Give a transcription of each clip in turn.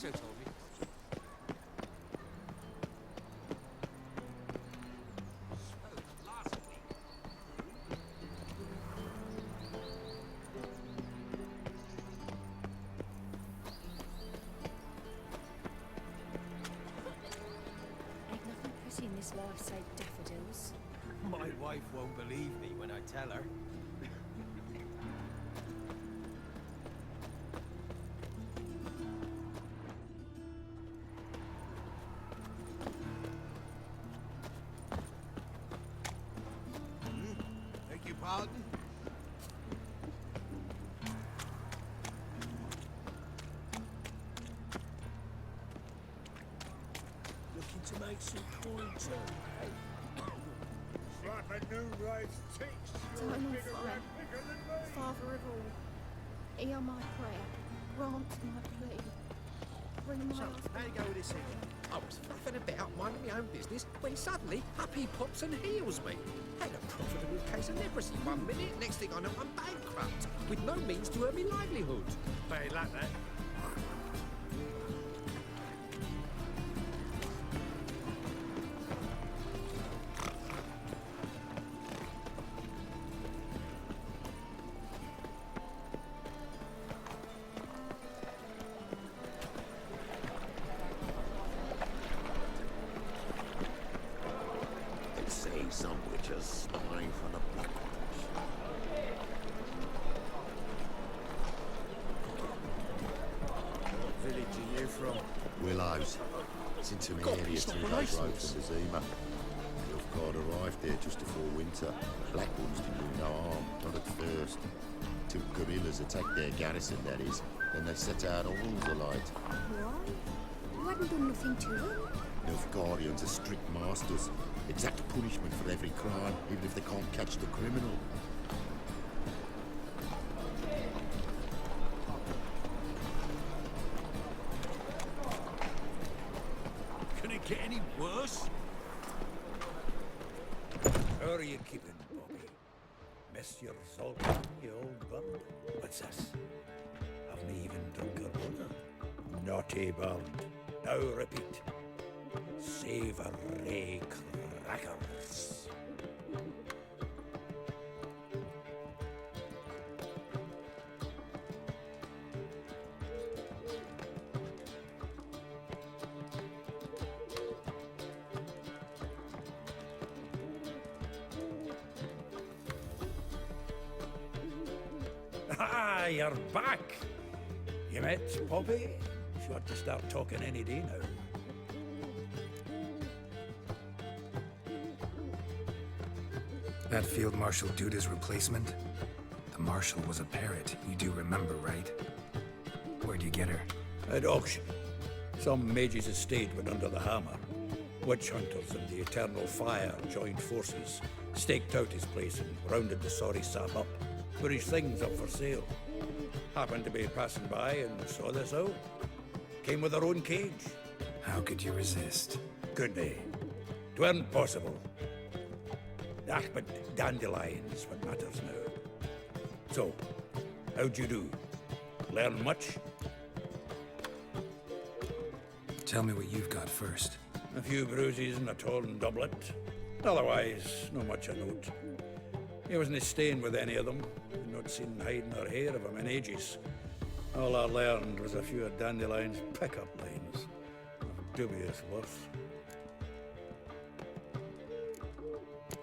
so told me. Ain't nothing pretty in this life save daffodils. My wife won't believe me when I tell her. Beg your pardon? Looking to make some coin too, eh? It's like a new race ticks. You're a Eternal bigger Father, rat bigger than me. Father of all, hear my prayer, grant my plea. Bring my So, husband. how you go with this here? I was fluffing about minding my own business when suddenly up he pops and heals me. Had a profitable case of leprosy 1 minute, next thing I know I'm bankrupt, with no means to earn me livelihood. Bad luck, that. They say some witches spy from the black ones. What village are you from? Willows. It's into an area 2 days road from Bazima. Nilfgaard arrived there just before winter. Black ones didn't do no harm, not at first. Till guerrillas attacked their garrison, that is. Then they set out all alight. Why? You hadn't done nothing to them. Nilfgaardians are strict masters. Exact punishment for every crime, even if they can't catch the criminal. Can it get any worse? How are you keeping, Bobby? Miss your salt, you old bird? What's this? Haven't even drunk your water? Naughty bird. Now repeat. Savoury crackers. Ah, you're back. You met Poppy? She ought to start talking any day now. That Field Marshal Duda's replacement? The Marshal was a parrot, you do remember, right? Where'd you get her? At auction. Some mage's estate went under the hammer. Witch hunters and the Eternal Fire joined forces, staked out his place and rounded the sorry sap up. Put his things up for sale. Happened to be passing by and saw this out. Came with her own cage. How could you resist? Could they? 'Tweren't possible. Ah, but dandelions what matters now. So, how'd you do? Learn much? Tell me what you've got first. A few bruises and a torn doublet. Otherwise, no much of note. He wasn't staying with any of them. I'd not seen hide nor hair of him in ages. All I learned was a few of Dandelion's pickup lines of dubious worth.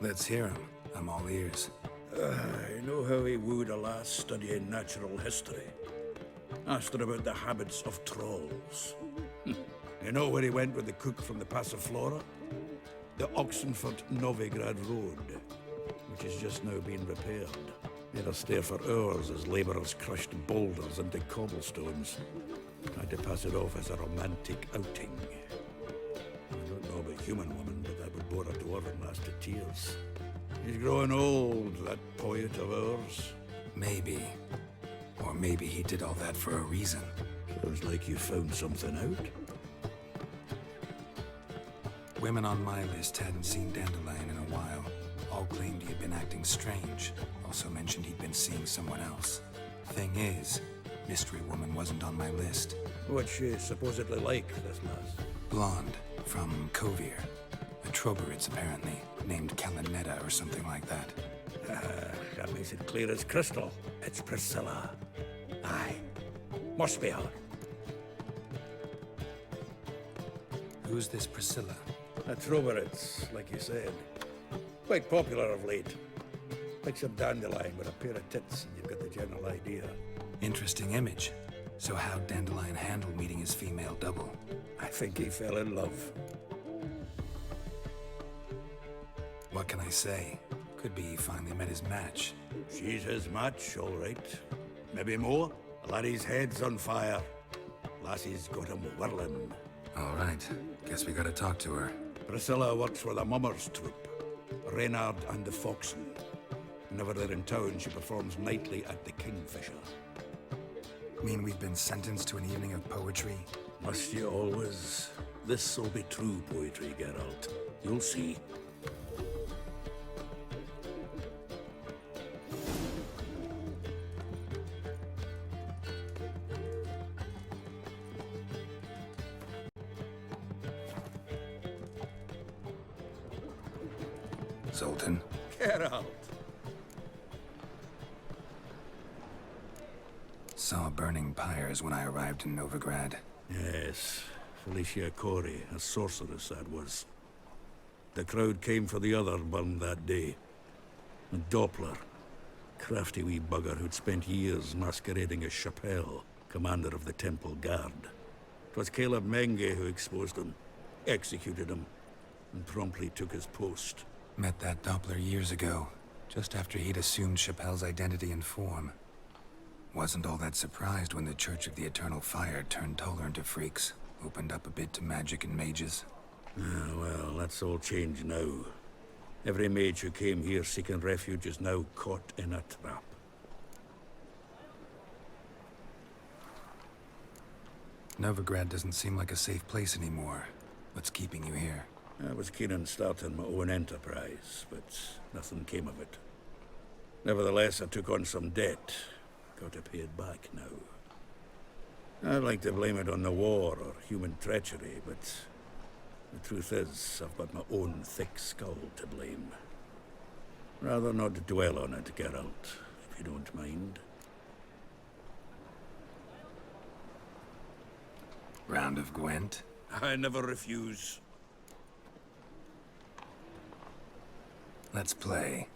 Let's hear him. I'm all ears. I know how he wooed a lass studying natural history. Asked her about the habits of trolls. You know where he went with the cook from the Passiflora? The Oxenford Novigrad Road, which is just now being repaired. Made her stare for hours as labourers crushed boulders into cobblestones. Tried to pass it off as a romantic outing. I don't know about human woman, but that would bore a dwarven lass to tears. He's growing old, that poet of ours. Maybe. Or maybe he did all that for a reason. Sounds like you found something out. Women on my list hadn't seen Dandelion in a while. All claimed he had been acting strange. Also mentioned he'd been seeing someone else. Thing is, Mystery woman wasn't on my list. What's she supposedly like, this lass? Blonde, from Kovir. A Troberits, apparently, named Kalinetta or something like that. That makes it clear as crystal. It's Priscilla. Aye. Must be her. Who's this Priscilla? A Troberits, like you said. Quite popular of late. Like some dandelion with a pair of tits, and you've got the general idea. Interesting image. So how'd Dandelion handle meeting his female double? I think he fell in love. What can I say? Could be he finally met his match. She's his match, all right. Maybe more. Laddie's head's on fire. Lassie's got him whirling. All right. Guess we gotta talk to her. Priscilla works for the Mummers troupe. Reynard and the Foxen. Whenever they're in town, she performs nightly at the Kingfisher. Mean we've been sentenced to an evening of poetry? Must you always? This'll be true poetry, Geralt. You'll see. Zoltan? Geralt! Saw burning pyres when I arrived in Novigrad. Yes, Felicia Corey, a sorceress that was. The crowd came for the other burned that day. And Doppler, crafty wee bugger who'd spent years masquerading as Chappelle, commander of the Temple Guard. 'Twas Caleb Menge who exposed him, executed him, and promptly took his post. Met that Doppler years ago, just after he'd assumed Chappelle's identity and form. Wasn't all that surprised when the Church of the Eternal Fire turned tolerant of freaks, opened up a bit to magic and mages. Well, that's all changed now. Every mage who came here seeking refuge is now caught in a trap. Novigrad doesn't seem like a safe place anymore. What's keeping you here? I was keen on starting my own enterprise, but nothing came of it. Nevertheless, I took on some debt. Got to pay it back now. I'd like to blame it on the war or human treachery, but the truth is, I've got my own thick skull to blame. Rather not dwell on it, Geralt, if you don't mind. Round of Gwent? I never refuse. Let's play.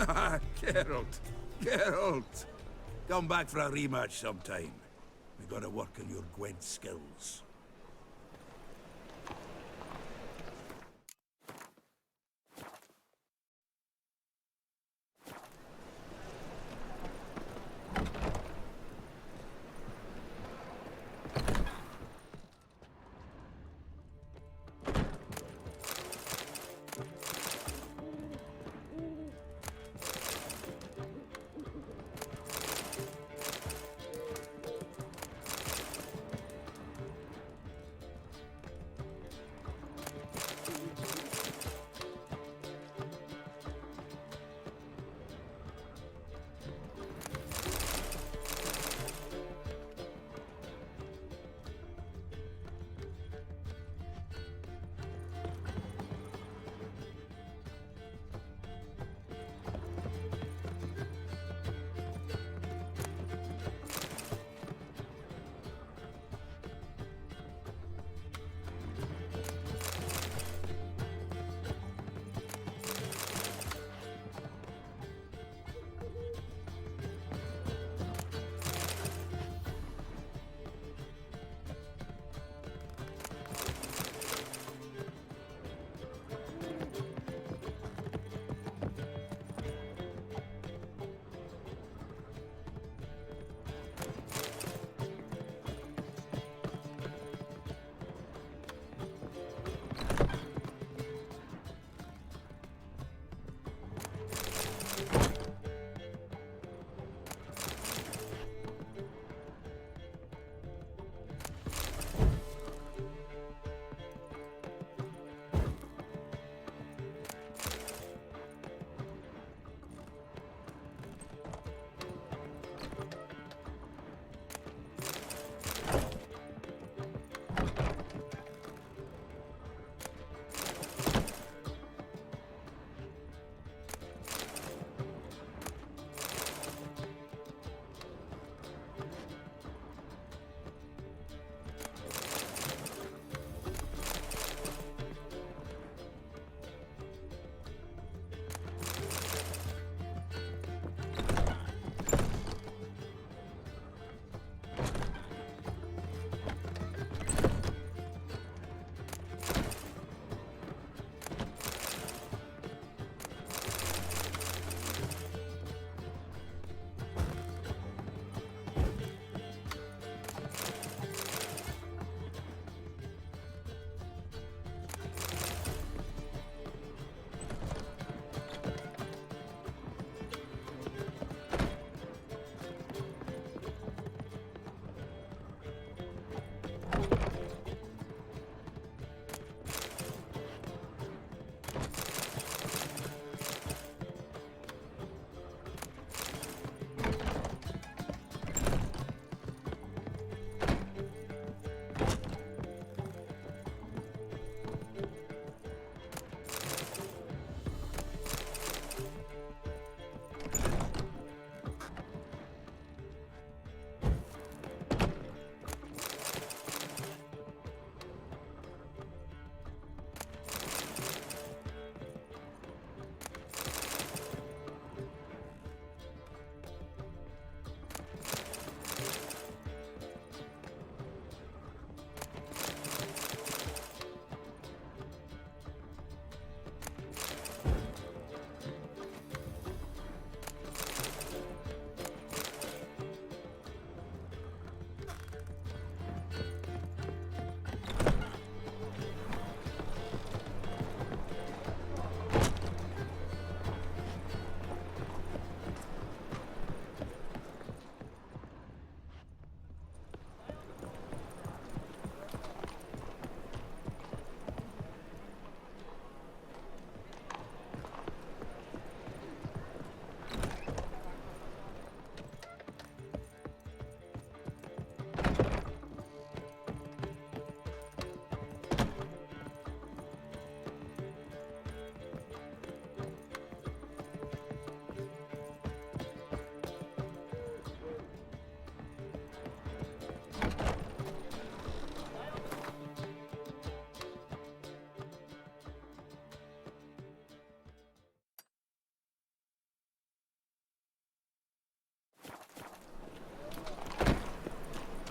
Geralt. Geralt. Come back for a rematch sometime. We gotta work on your Gwent skills.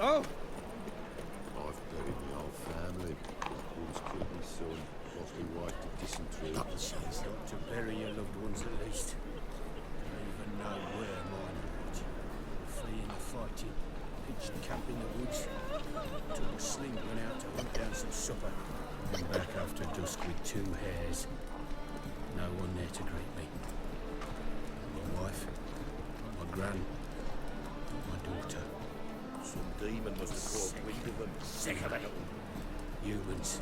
Oh! I've buried my whole family. Once killed my son, lost my wife to dysentery. Chance not to bury your loved ones at least. Don't even know where mine went. Fleeing the fighting, pitched camp in the woods, took a sling, went out to hunt down some supper, and back after dusk with 2 hares. No one there to greet me. Not my wife, not my gran, not my daughter. Some demon must have caught wind of them. Sick of it. Humans,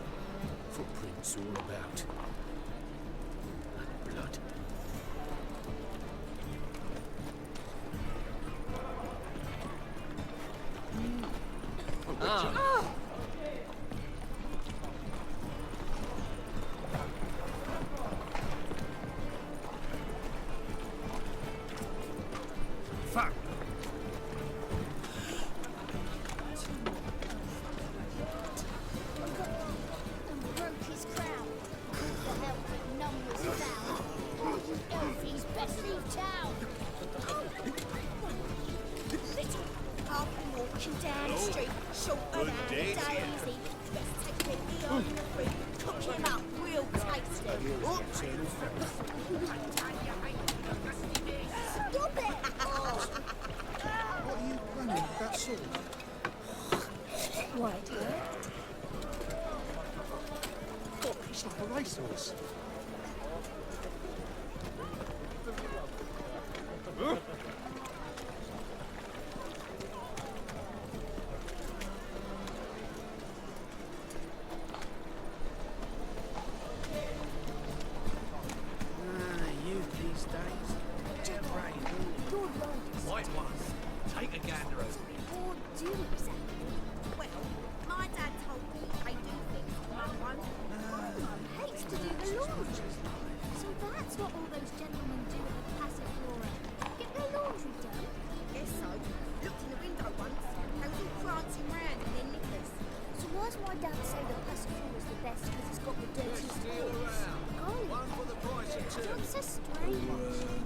footprints all about, and blood. Fuck! And broke his crown. The help that none was found. Elfie's best leave town. I've been walking down the street, shorter than Daisy. Let's take Piggy on the free, cook him up real tasty. Stop it! What are you running with that sword? Wticher. What, it's like a racehorse. You these days. Jet rain. You're right. White ones. Take a gander over it. Or do exactly. Well, my dad told me I do things for that one. Hates to do the laundry. So that's what all those gentlemen do at the Casa Flora. Get their laundry done. Guess so. Looked in the window once. They was all prancing round in their knickers. So why's my dad say the Casa Flora's the best because it's got the dirtiest floors? Golly, One for the price of 2. that's so strange.